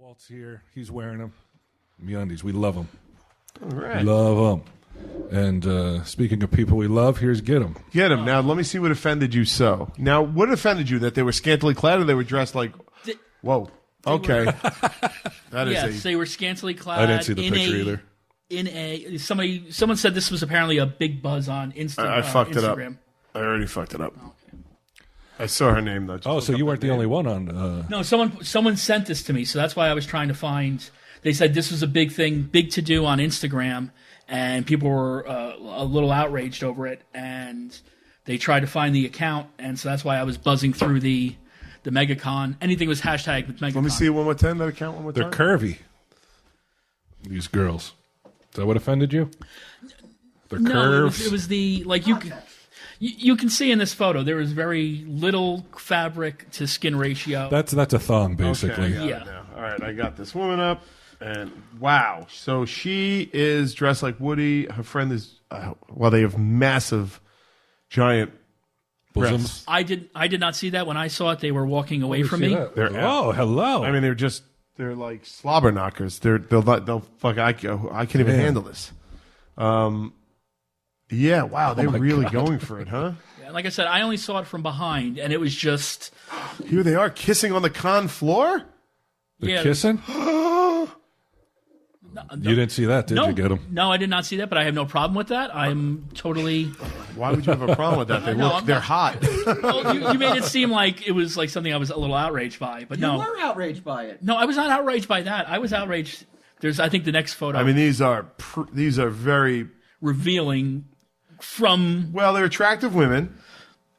Walt's here. He's wearing them. MeUndies. We love them. All right. Love them. And speaking of people we love, here's Gitem. Gitem. Now, let me see what offended you so. Now, what offended you? That they were scantily clad or they were dressed like... Whoa. Okay. That is yes, they were scantily clad. I didn't see the picture either. Someone said this was apparently a big buzz on Instagram. I fucked it up. I already fucked it up. Okay. I saw her name though. Oh, so you weren't the only one on? No, someone sent this to me, so that's why I was trying to find. They said this was a big thing, big to do on Instagram, and people were a little outraged over it, and they tried to find the account, and so that's why I was buzzing through the MegaCon. Anything was hashtag with MegaCon. Let me see it one more time. That account one more time. They're curvy. These girls. Is that what offended you? They're curves. It was the like you can see in this photo there was very little fabric to skin ratio. That's a thong basically. Okay, yeah. All right, I got this woman up, and wow. So she is dressed like Woody. Her friend is they have massive, giant bosoms. I did not see that when I saw it. They were walking away from me. Oh, hello. I mean, they're like slobber knockers. They'll fuck. I can't even handle this. Yeah, wow, they're really going for it, huh? Yeah, like I said, I only saw it from behind, and it was just... Here they are, kissing on the con floor? They're kissing? No, you didn't see that, did you, Gitem? No, I did not see that, but I have no problem with that. I'm totally... Why would you have a problem with that? They're hot. Well, you made it seem like it was like something I was a little outraged by, but no. You were outraged by it. No, I was not outraged by that. I was outraged... There's, I think, the next photo... I mean, these are very... revealing from... Well, they're attractive women,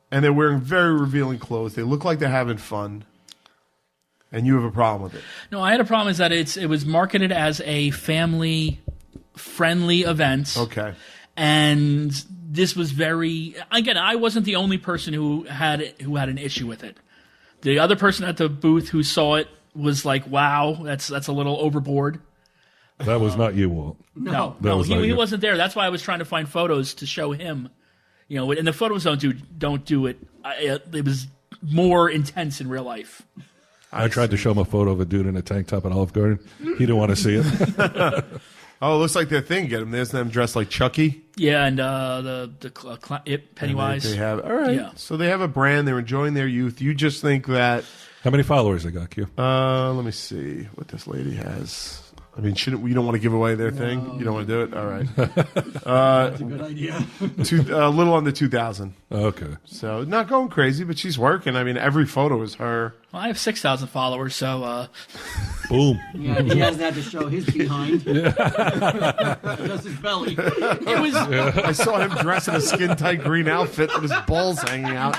and they're wearing very revealing clothes. They look like they're having fun, and you have a problem with it. No, I had a problem is that it was marketed as a family-friendly event. Okay. And this was very... Again, I wasn't the only person who had an issue with it. The other person at the booth who saw it was like, wow, that's a little overboard. That was not you, Walt. No, he wasn't there. That's why I was trying to find photos to show him. You know, and the photos don't do it. It was more intense in real life. I tried to show him a photo of a dude in a tank top at Olive Garden. He didn't want to see it. Oh, it looks like their thing. Get them. There's them dressed like Chucky. Yeah, and Pennywise. They have all right. Yeah. So they have a brand. They're enjoying their youth. You just think that. How many followers they got, Q? Let me see what this lady has. I mean, you don't want to give away their thing? You don't want to do it? All right. That's a good idea. A little under 2,000. Okay. So not going crazy, but she's working. I mean, every photo is her. Well, I have 6,000 followers, so... Boom. Yeah, he hasn't had to show his behind. Just his belly. I saw him dressed in a skin-tight green outfit with his balls hanging out.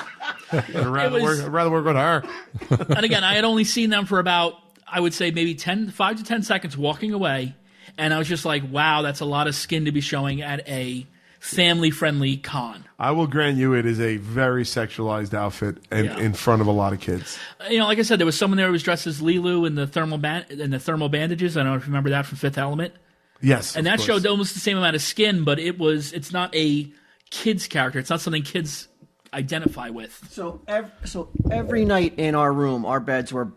I'd rather work with her. And again, I had only seen them for about... I would say maybe 5 to 10 seconds walking away, and I was just like, wow, that's a lot of skin to be showing at a family-friendly con. I will grant you it is a very sexualized outfit and in front of a lot of kids. You know, like I said, there was someone there who was dressed as Lilu in the thermal bandages. I don't know if you remember that from Fifth Element. Yes. And that showed almost the same amount of skin, but it's not a kid's character. It's not something kids identify with. So every night in our room, our beds were...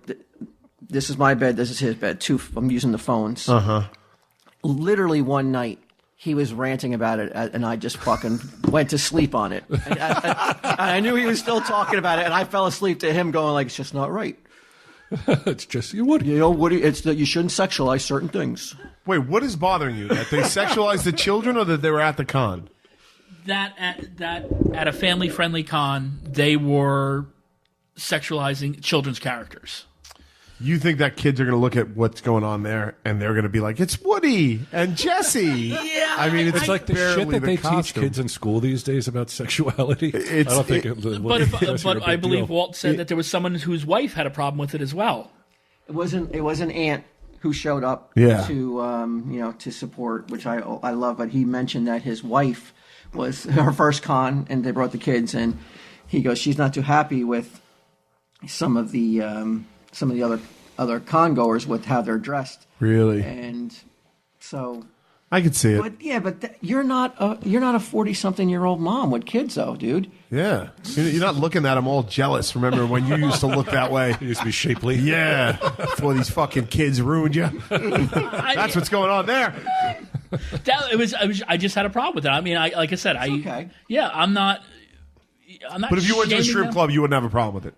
This is my bed. This is his bed. I'm using the phones. Literally one night, he was ranting about it, and I just fucking went to sleep on it. And I knew he was still talking about it, and I fell asleep to him going like, "It's just not right." It's just Woody. You know, Woody. It's that you shouldn't sexualize certain things. Wait, what is bothering you? That they sexualized the children, or that they were at the con? That at a family-friendly con, they were sexualizing children's characters. You think that kids are going to look at what's going on there and they're going to be like, it's Woody and Jesse. Yeah. I mean, it's like the shit that they teach kids in school these days about sexuality. I don't think but I believe Walt said that there was someone whose wife had a problem with it as well. It was an aunt who showed up to support, which I love, but he mentioned that his wife was her first con and they brought the kids, and he goes, she's not too happy with some of the other con goers with how they're dressed. Really? And so I could see it. But yeah, but you're not a 40-something-year-old mom with kids, though, dude. Yeah. You're not looking at them all jealous. Remember when you used to look that way? He used to be shapely. Yeah. Before these fucking kids ruined you. That's what's going on there. I just had a problem with it. I mean, like I said, okay. Yeah, I'm not. But if you went to a shaming strip them. club, you wouldn't have a problem with it.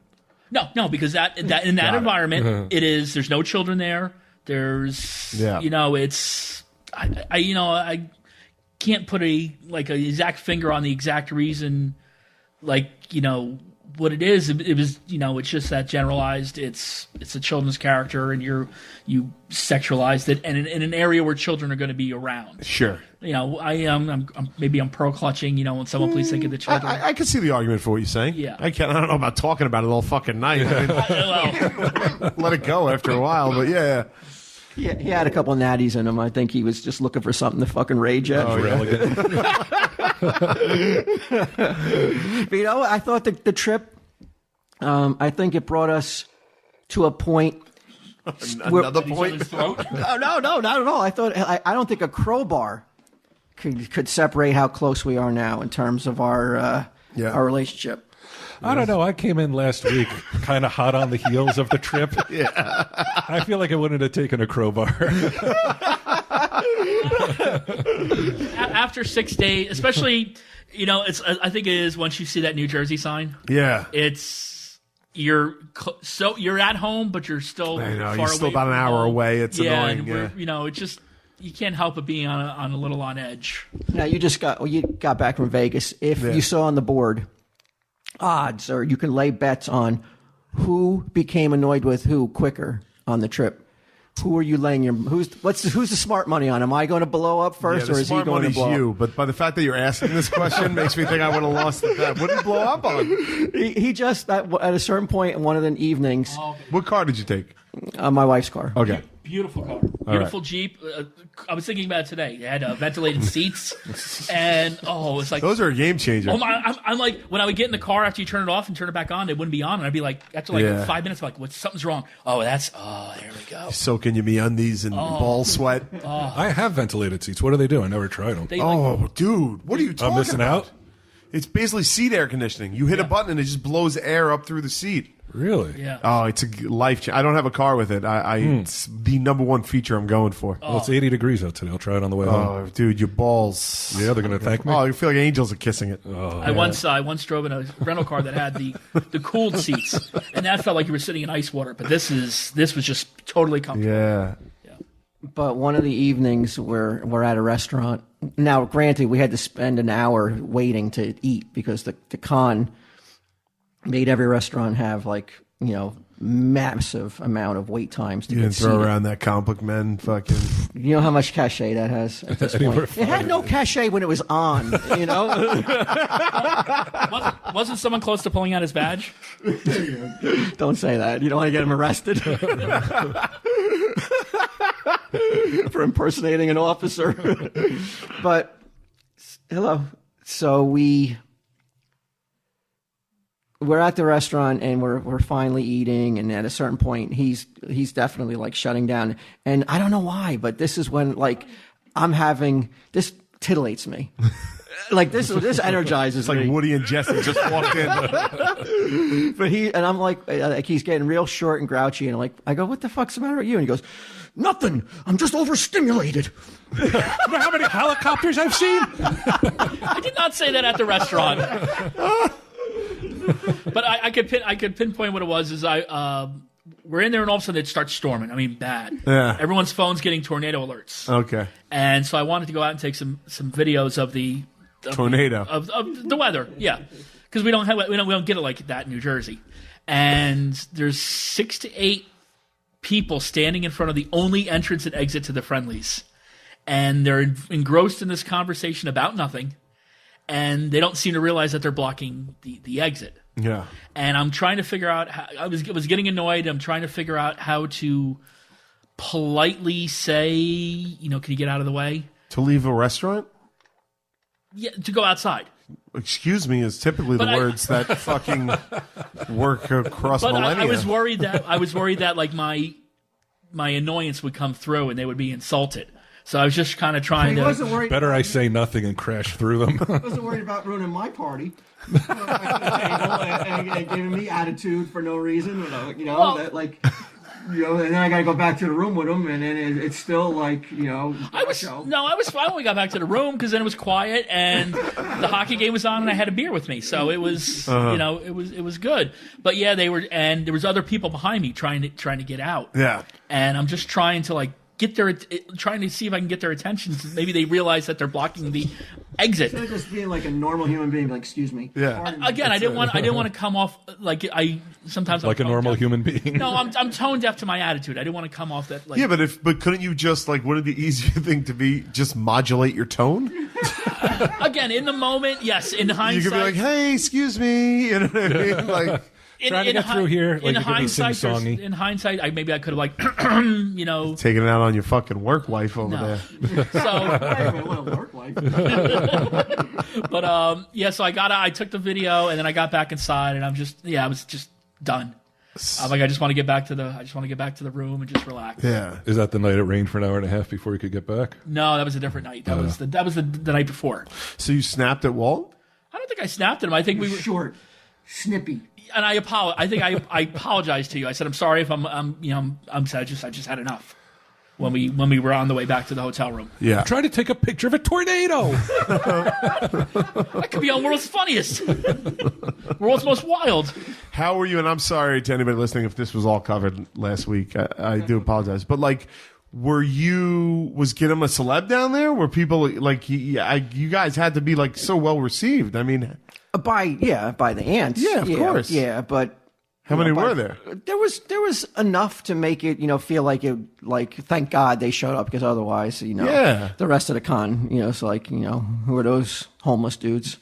No, because that in that Got it. environment, it is. There's no children there. There's, it's. I can't put a exact finger on the exact reason, what it is. It was, it's just that generalized. It's a children's character, and you sexualized it, and in an area where children are going to be around. Sure. I'm pearl clutching. When someone please think of the children. I can see the argument for what you're saying. Yeah. I don't know about talking about it all fucking night. I mean, let it go after a while, but yeah. Yeah, he had a couple of natties in him. I think he was just looking for something to fucking rage at. Oh, yeah. But I thought the trip, I think it brought us to a point. Another point. No, not at all. I don't think a crowbar could separate how close we are now in terms of our relationship. I don't know. I came in last week kind of hot on the heels of the trip. Yeah. I feel like I wouldn't have taken a crowbar. After 6 days, especially, I think it is once you see that New Jersey sign. Yeah. You're at home, but you're still I know, far you're still away about an from hour home. away. It's annoying. And it's just you can't help but being on a little on edge. Now you got back from Vegas. If you saw on the board odds, or you can lay bets on who became annoyed with who quicker on the trip. Who are you laying who's the smart money on? Am I going to blow up first, or is he going to blow up? You, but by the fact that you're asking this question makes me think I would have lost the bet. What did he blow up on? He just at a certain point in one of the evenings. What car did you take? My wife's car. Okay. Beautiful car, beautiful Jeep. I was thinking about it today. It had ventilated seats, and it's like those are a game changer. Oh my! I'm like, when I would get in the car after you turn it off and turn it back on, it wouldn't be on, and I'd be like, after 5 minutes, I'm like, something's wrong. There we go. Soaking your MeUndies and ball sweat. I have ventilated seats. What do they do? I never tried them. Dude, what are you talking about? I'm missing out? It's basically seat air conditioning. You hit a button and it just blows air up through the seat. Really? Yeah. Oh, it's a life change. I don't have a car with it. It's the number one fefeature I'm going for. Well, it's 80 degrees out today. I'll try it on the way home. Oh, dude, your balls. Yeah, they're going to thank me. Oh, I feel like angels are kissing it. I once drove in a rental car that had the cooled seats, and that felt like you were sitting in ice water. But this was just totally comfortable. Yeah. But one of the evenings we're at a restaurant. Now, granted, we had to spend an hour waiting to eat because the con made every restaurant have massive amount of wait times to You get didn't throw seated. around that comic men fucking. You know how much cachet that has at this point? It had no cachet when it was on, Wasn't someone close to pulling out his badge? Don't say that. You don't want to get him arrested for impersonating an officer. But, hello. So we're at the restaurant and we're finally eating, and at a certain point he's definitely shutting down, and I don't know why, but this is when I'm having this titillates me. This energizes It's like me. Woody and Jesse just walked in. But I'm like he's getting real short and grouchy, and I go, what the fuck's the matter with you? And he goes, nothing, I'm just overstimulated. You know how many helicopters I've seen? I did not say that at the restaurant. But I could pinpoint what it was. We're in there and all of a sudden it starts storming. I mean, bad. Yeah. Everyone's phone's getting tornado alerts. Okay. And so I wanted to go out and take some videos of the Tornado. of the weather. Yeah, because we don't get it like that in New Jersey. And there's 6 to 8 people standing in front of the only entrance and exit to the Friendlies, and they're engrossed in this conversation about nothing. And they don't seem to realize that they're blocking the exit. Yeah. And I'm trying to figure out how, I was getting annoyed. I'm trying to figure out how to politely say, can you get out of the way? To leave a restaurant? Yeah, to go outside. Excuse me is typically the words that fucking work across But millennia. I was worried that my annoyance would come through and they would be insulted. So I was just kind of trying He to. wasn't worried. Better I say nothing and crash through them. I wasn't worried about ruining my party. and giving me attitude for no reason. Well- That like. And then I gotta go back to the room with him, and then it's still like, I was fine when we got back to the room because then it was quiet and the hockey game was on and I had a beer with me, so it was it was good. But yeah, there was other people behind me trying to get out. Yeah. And I'm just trying to trying to see if I can get their attention. So maybe they realize that they're blocking the exit. Instead of just being like a normal human being, like, excuse me. Yeah. Again, I didn't want to come off like sometimes Like a normal human being. No, I'm tone deaf to my attitude. I didn't want to come off that. Like, Yeah, but couldn't you just wouldn't the easier thing to be just modulate your tone? again, in the moment, yes. In hindsight, You could be like, "Hey, excuse me," you know what I mean? Like, Trying to get through here, like in you're gonna be sing-songy. in hindsight, maybe I could have taking it out on your fucking work wife over No. there. So, What a work life. but so I took the video and then I got back inside and I was just done. I'm like, I just want to get back to the room and just relax. Yeah. Is that the night it rained for an hour and a half before you could get back? No, that was a different night. That was the night before. So you snapped at Walt? I don't think I snapped at him. I think we were. Short, snippy. And I apologize. I think I apologized to you. I said I'm sorry if I'm sad. I just had enough when we were on the way back to the hotel room. Yeah. Try to take a picture of a tornado. That could be on World's Funniest, World's Most Wild. How were you? And I'm sorry to anybody listening if this was all covered last week. I do apologize. But was Gitem a celeb down there? Were people you guys had to be so well received? I mean, By the ants. Yeah, of course. Yeah, but how many were there? There was enough to make it, feel like it. Thank God they showed up, because otherwise, Yeah. the rest of the con, who are those homeless dudes?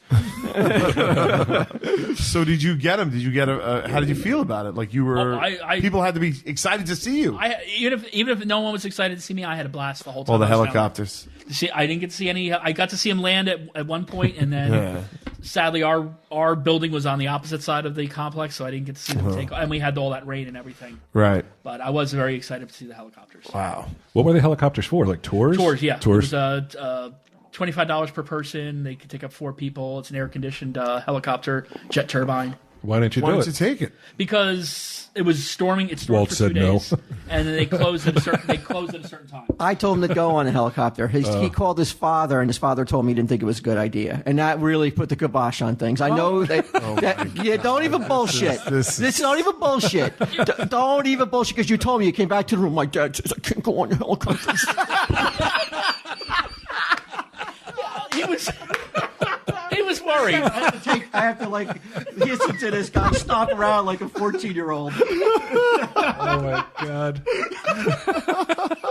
So did you get them? Did you get how did you feel about it? Like you were, people had to be excited to see you. Even if no one was excited to see me, I had a blast the whole time. All the I was down there. helicopters. See, I didn't get to see any. I got to see him land at one point, and then sadly, our building was on the opposite side of the complex, so I didn't get to see them take. And we had all that rain and everything. Right. But I was very excited to see the helicopters. Wow. What were the helicopters for? Like tours? Tours, yeah. Tours. It was $25 per person. They could take up 4 people. It's an air-conditioned helicopter, jet turbine. Why didn't you Why do didn't you it? take it? Because it was storming. It stormed Walt for said 2 no. days, and then they closed at a certain time. I told him to go on a helicopter. He called his father, and his father told me he didn't think it was a good idea, and that really put the kibosh on things. I know that. Don't even bullshit. This Don't even bullshit. Don't even bullshit, because you told me you came back to the room. My dad says I can't go on the helicopter. He was worried. I have to listen to this guy stomp around like a 14-year-old. Oh my God.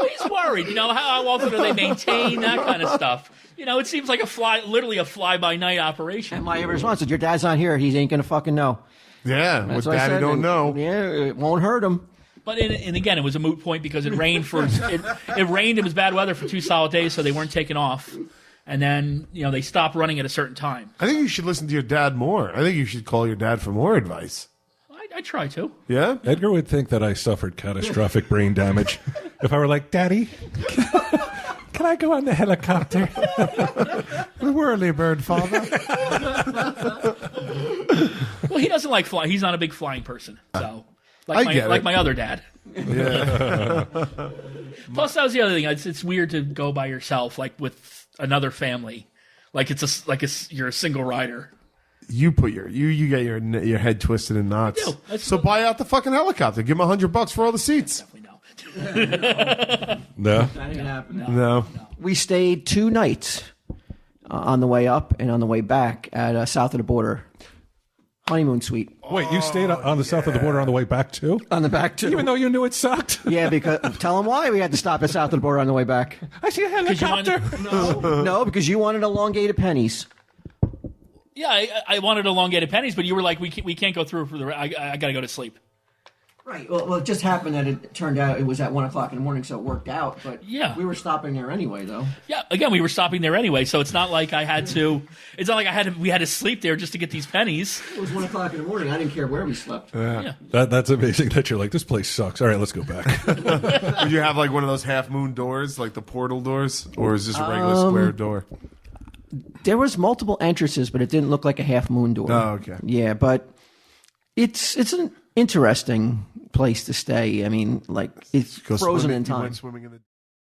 He's worried. How often do they maintain that kind of stuff? It seems like literally a fly-by-night operation. And my response is, your dad's not here. He ain't gonna fucking know. Yeah. That's What what I daddy said. don't know. Yeah, it won't hurt him. But and again, it was a moot point because it rained it rained. It was bad weather for 2 solid days, so they weren't taking off. And then they stopped running at a certain time. I think you should listen to your dad more. I think you should call your dad for more advice. I try to. Yeah? Edgar would think that I suffered catastrophic brain damage if I were like, Daddy, can I go on the helicopter? The whirly bird, father. Well, he doesn't like flying. He's not a big flying person. So, I get it. like my other dad. Yeah. Plus, that was the other thing. It's weird to go by yourself, with another family, you're a single rider. You put you get your head twisted in knots. I do. That's So what- buy out the fucking helicopter. Give him $100 for all the seats. Definitely no. No. That ain't happening. No. We stayed 2 nights on the way up and on the way back at south of the border honeymoon suite. Wait, you stayed on the south of the border on the way back too? On the back too. Even though you knew it sucked? Yeah, because tell them why we had to stop at south of the border on the way back. I see a helicopter. No, because you wanted elongated pennies. Yeah, I wanted elongated pennies, but you were like, we can't go through for the. I got to go to sleep. Right. Well, it just happened that it turned out it was at 1 o'clock in the morning, so it worked out. But Yeah. we were stopping there anyway, though. Yeah, again, we were stopping there anyway, so it's not like I had to. It's not like we had to sleep there just to get these pennies. It was 1 o'clock in the morning. I didn't care where we slept. Yeah. That's amazing that you're like, this place sucks. All right, let's go back. Did you have like one of those half moon doors, like the portal doors, or is this a regular square door? There was multiple entrances, but it didn't look like a half moon door. Oh, okay. Yeah, but it's an interesting place to stay. I mean, like it's frozen in You time. went swimming in the